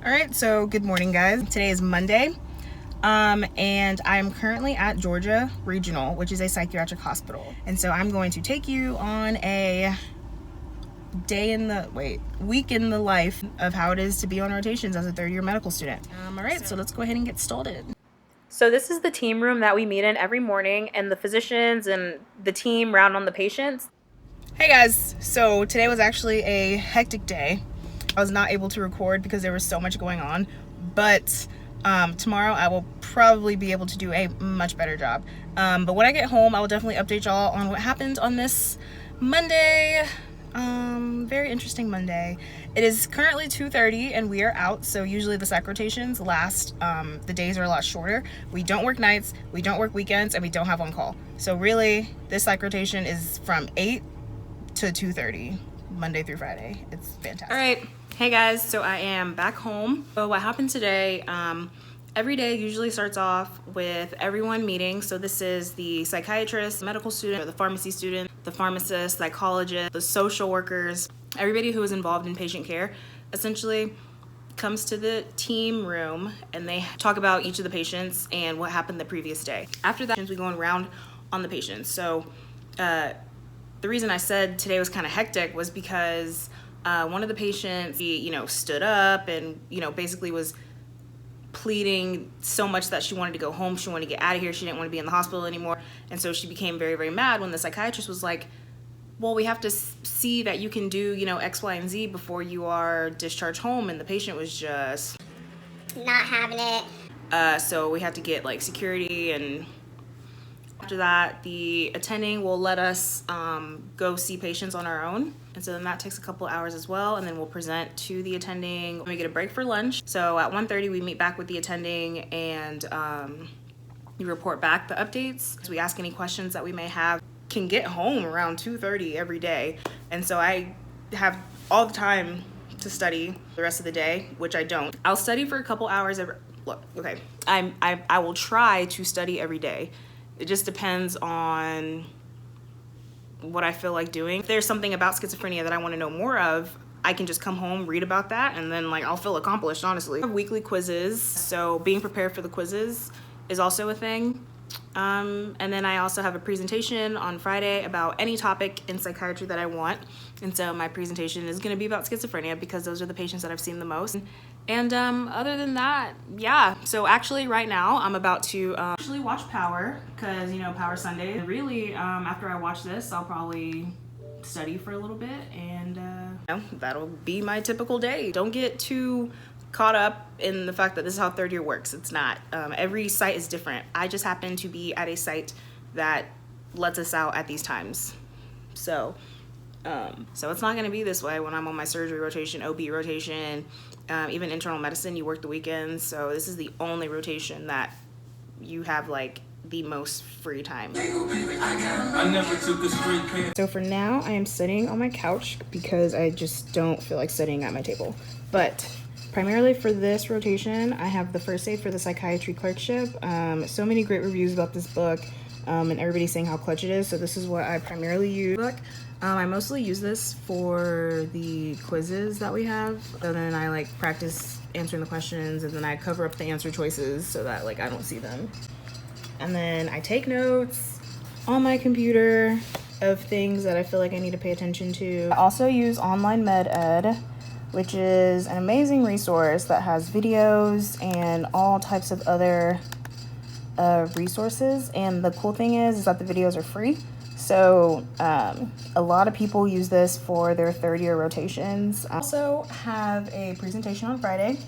All right, so good morning, guys. Today is Monday, and I'm currently at Georgia Regional, which is a psychiatric hospital. And so I'm going to take you on a week in the life of how it is to be on rotations as a third-year medical student. All right, so let's go ahead and get started. So this is the team room that we meet in every morning, and the physicians and the team round on the patients. Hey guys, so today was actually a hectic day. I was not able to record because there was so much going on, but tomorrow I will probably be able to do a much better job. But when I get home, I will definitely update y'all on what happened on this Monday. Very interesting Monday. It is currently 2:30 and we are out, so usually the psych rotations last, the days are a lot shorter. We don't work nights, we don't work weekends, and we don't have on call. So really, this psych rotation is from 8 to 2:30, Monday through Friday. It's fantastic. All right. Hey guys, so I am back home. So what happened today, every day usually starts off with everyone meeting. So this is the psychiatrist, medical student, the pharmacy student, the pharmacist, psychologist, the social workers, everybody who is involved in patient care essentially comes to the team room and they talk about each of the patients and what happened the previous day. After that, we go around on the patients. So the reason I said today was kind of hectic was because one of the patients, he, stood up and, basically was pleading so much that she wanted to go home. She wanted to get out of here. She didn't want to be in the hospital anymore. And so she became very, very mad when the psychiatrist was like, well, we have to see that you can do, X, Y, and Z before you are discharged home. And the patient was just not having it. So we had to get security, and after that, the attending will let us go see patients on our own. And so then that takes a couple hours as well. And then we'll present to the attending. We get a break for lunch. So at 1:30, we meet back with the attending and we report back the updates. So we ask any questions that we may have. Can get home around 2:30 every day. And so I have all the time to study the rest of the day, which I don't. I'll study for a couple hours I will try to study every day. It just depends on what I feel like doing. If there's something about schizophrenia that I want to know more of, I can just come home, read about that, and then I'll feel accomplished, honestly. I have weekly quizzes, so being prepared for the quizzes is also a thing. And then I also have a presentation on Friday about any topic in psychiatry that I want. And so my presentation is going to be about schizophrenia because those are the patients that I've seen the most. And other than that, yeah. So actually right now I'm about to actually watch Power because, Power Sunday. Really, after I watch this, I'll probably study for a little bit and that'll be my typical day. Don't get too caught up in the fact that this is how third year works. It's not. Every site is different. I just happen to be at a site that lets us out at these times. So it's not going to be this way when I'm on my surgery rotation, OB rotation, even internal medicine, you work the weekends. So this is the only rotation that you have the most free time. So for now, I am sitting on my couch because I just don't feel like sitting at my table. But primarily for this rotation, I have the first aid for the psychiatry clerkship. So many great reviews about this book, and everybody's saying how clutch it is. So this is what I primarily use. I mostly use this for the quizzes that we have. So then I practice answering the questions, and then I cover up the answer choices so that I don't see them. And then I take notes on my computer of things that I feel like I need to pay attention to. I also use Online Med Ed, which is an amazing resource that has videos and all types of other resources. And the cool thing is that the videos are free. So a lot of people use this for their third year rotations. I also have a presentation on Friday.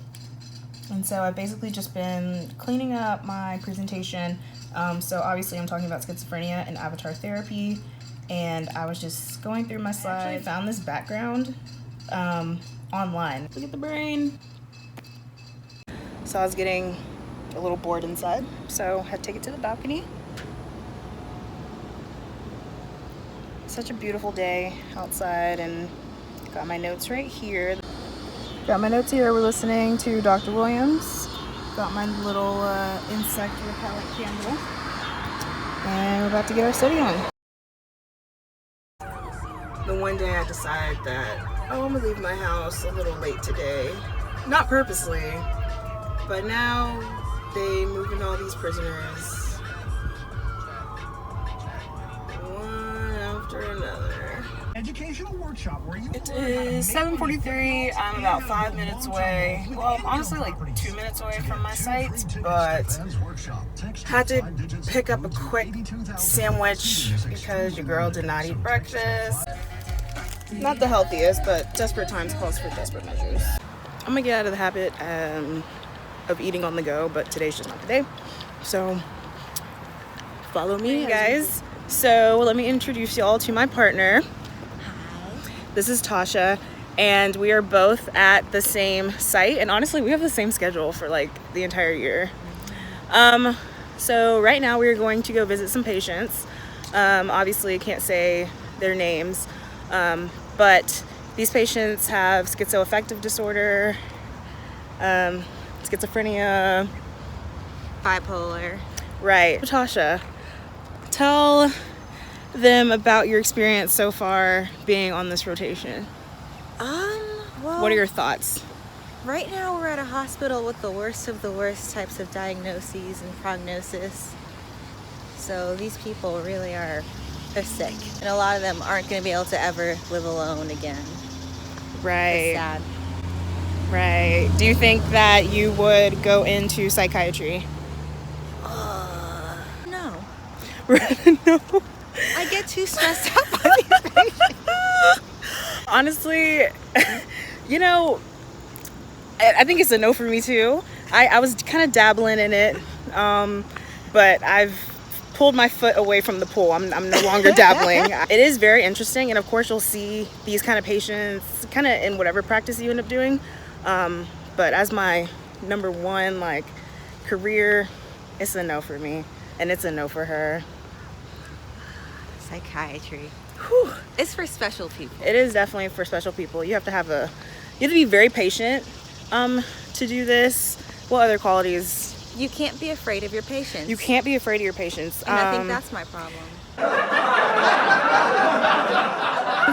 And so I've basically just been cleaning up my presentation. So obviously I'm talking about schizophrenia and avatar therapy. And I was just going through my slides. I found this background online. Look at the brain. So I was getting a little bored inside, so I had to take it to the balcony. Such a beautiful day outside, and got my notes right here. We're listening to Dr. Williams. Got my little insect repellent candle, and we're about to get our study on. The one day I decide that, I'm gonna leave my house a little late today not purposely, but now they move in all these prisoners one after another. Educational workshop where you It is 7:43. I'm about 5 minutes away. Well, honestly, like 2 minutes away from my site, but had to pick up a quick sandwich because your girl did not eat breakfast. Not the healthiest, but desperate times calls for desperate measures. I'm gonna get out of the habit of eating on the go, but today's just not the day. So follow me, guys. So let me introduce y'all to my partner. This is Tasha, and we are both at the same site, and honestly we have the same schedule for like the entire year. So right now we're going to go visit some patients. Obviously I can't say their names, but these patients have schizoaffective disorder, schizophrenia, bipolar. Right. Tasha, tell them about your experience so far being on this rotation. Well, What are your thoughts? right now we're at a hospital with the worst of the worst types of diagnoses and prognosis. So these people really they're sick. And a lot of them aren't going to be able to ever live alone again. It's Right. sad. Right. Do you think that you would go into psychiatry? No. No. I get too stressed out by these patients. Honestly, you know, I think it's a no for me too. I was kind of dabbling in it, but I've pulled my foot away from the pool. I'm no longer dabbling. It is very interesting, and of course you'll see these kind of patients kind of in whatever practice you end up doing. But as my number one like career, it's a no for me, and it's a no for her. Psychiatry. Whew. It's for special people. It is definitely for special people. You have to be very patient to do this. What other qualities? You can't be afraid of your patients. You can't be afraid of your patients. And I think that's my problem.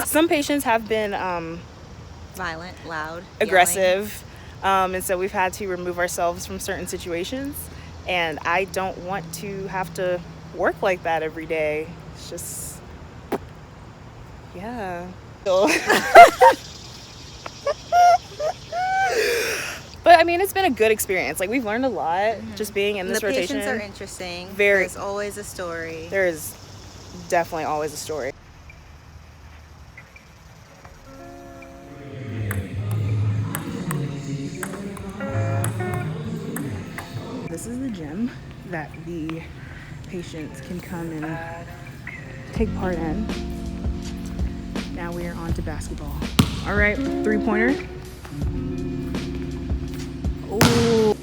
Some patients have been Violent, loud, aggressive, and so we've had to remove ourselves from certain situations, and I don't want to have to work like that every day. It's just, yeah. But I mean, it's been a good experience. Like, we've learned a lot just being in this rotation. The patients are interesting. Very. There's always a story. There is definitely always a story. This is the gym that the patients can come and take part in. Now we are on to basketball. All right, three-pointer. Ooh.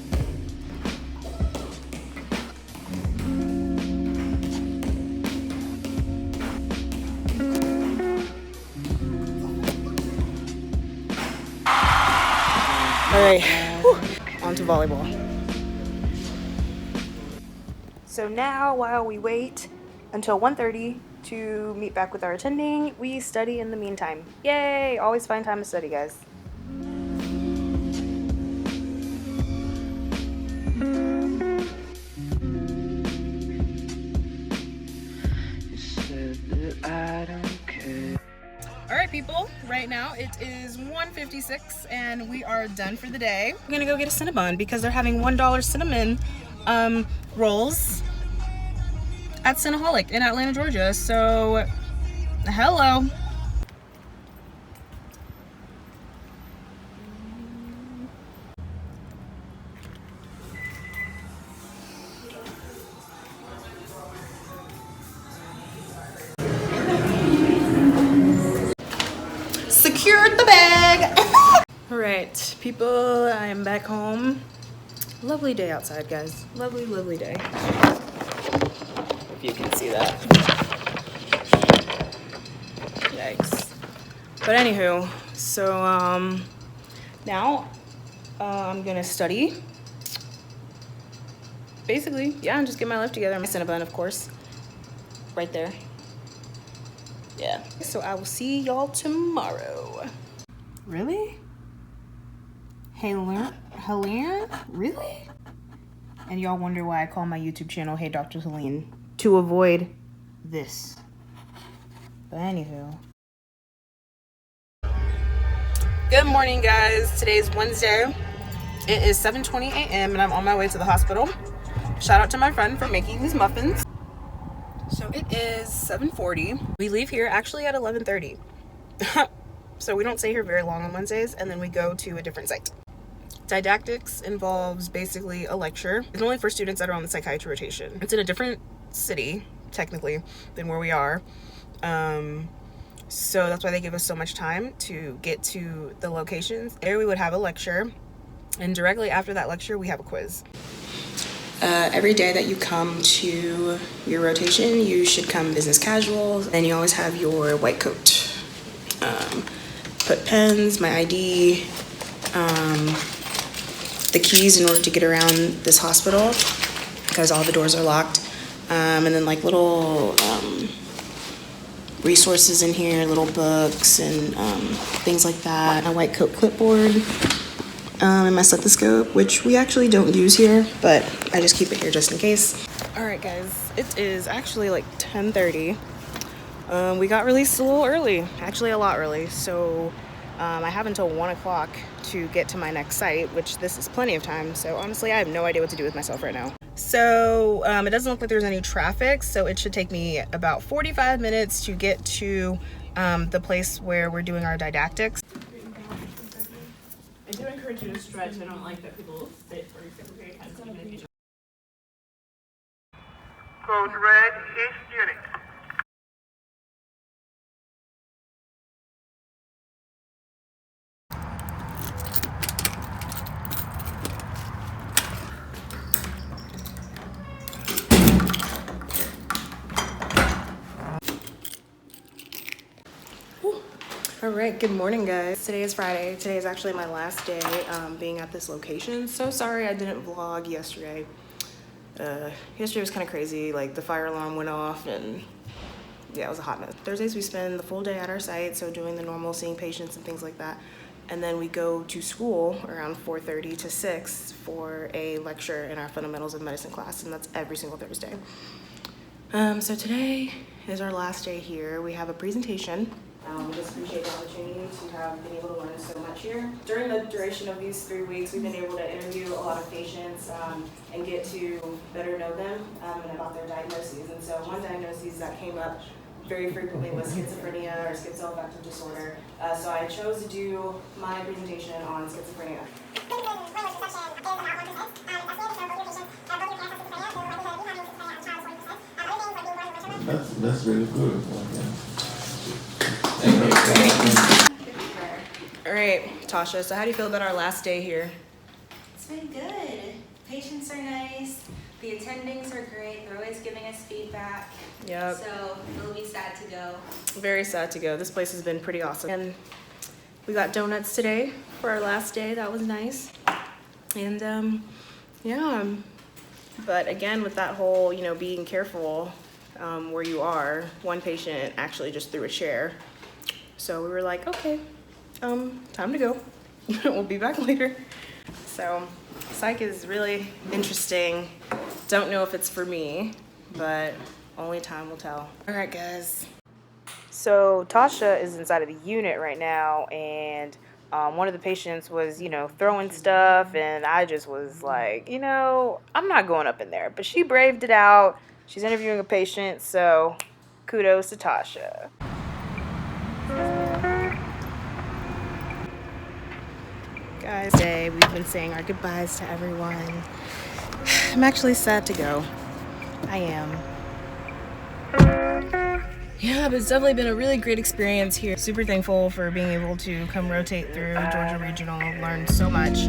All right, on to volleyball. So now, while we wait until 1:30 to meet back with our attending, we study in the meantime. Yay! Always find time to study, guys. Alright people, right now it is 1:56 and we are done for the day. We're gonna go get a Cinnabon because they're having $1 cinnamon rolls at Cinnaholic in Atlanta, Georgia. So, hello. Secured the bag. All right, people, I am back home. Lovely day outside, guys. Lovely, lovely day. If you can see that. Yikes. But anywho, so now I'm gonna study. Basically, yeah, and just get my life together. My Cinnabon, of course, right there. Yeah. So I will see y'all tomorrow. Really? Helene? Really? And y'all wonder why I call my YouTube channel Hey Dr. Helene, to avoid this. But anywho. Good morning, guys. Today's Wednesday. It is 7:20 a.m. and I'm on my way to the hospital. Shout out to my friend for making these muffins. So it is 7:40. We leave here actually at 11:30. So we don't stay here very long on Wednesdays, and then we go to a different site. Didactics involves basically a lecture. It's only for students that are on the psychiatry rotation. It's in a different city, technically, than where we are. So that's why they give us so much time to get to the locations. There we would have a lecture, and directly after that lecture, we have a quiz. Every day that you come to your rotation, you should come business casual, and you always have your white coat. Put pens, my ID, the keys in order to get around this hospital, because all the doors are locked, and then like little resources in here, little books and things like that. A white coat clipboard, and my stethoscope, which we actually don't use here, but I just keep it here just in case. All right, guys, it is actually like 10:30. We got released a little early, actually a lot early, so I have until 1 o'clock to get to my next site, which this is plenty of time. So honestly, I have no idea what to do with myself right now. So it doesn't look like there's any traffic, so it should take me about 45 minutes to get to the place where we're doing our didactics. I do encourage you to stretch. I don't like that people sit for a period of time. Code red, each unit. All right, good morning, guys. Today is Friday. Today is actually my last day being at this location. So sorry I didn't vlog yesterday. Yesterday was kind of crazy. Like the fire alarm went off and yeah, it was a hot mess. Thursdays we spend the full day at our site, so doing the normal, seeing patients and things like that. And then we go to school around 4:30 to 6 for a lecture in our fundamentals of medicine class, and that's every single Thursday. So today is our last day here. We have a presentation. We just appreciate the opportunity to have been able to learn so much here. During the duration of these 3 weeks, we've been able to interview a lot of patients and get to better know them and about their diagnoses. And so one diagnosis that came up very frequently was schizophrenia or schizoaffective disorder. So I chose to do my presentation on schizophrenia. That's really good. All right, Tasha, so how do you feel about our last day here? It's been good. Patients are nice. The attendings are great. They're always giving us feedback. Yep. So it'll be sad to go. Very sad to go. This place has been pretty awesome. And we got donuts today for our last day. That was nice. And yeah, but again, with that whole, being careful where you are, one patient actually just threw a chair. So we were like, okay, time to go. We'll be back later. So psych is really interesting. Don't know if it's for me, but only time will tell. All right, guys. So Tasha is inside of the unit right now, and one of the patients was, throwing stuff, and I just was like, I'm not going up in there. But she braved it out. She's interviewing a patient, so kudos to Tasha. Guys, today we've been saying our goodbyes to everyone. I'm actually sad to go. I am. Yeah, but it's definitely been a really great experience here. Super thankful for being able to come rotate through Georgia Regional. Learned so much.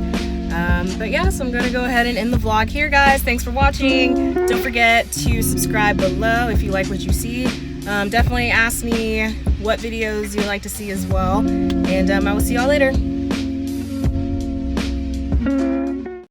But yeah, so I'm gonna go ahead and end the vlog here, guys. Thanks for watching. Don't forget to subscribe below if you like what you see. Definitely ask me what videos you'd like to see as well. And I will see y'all later.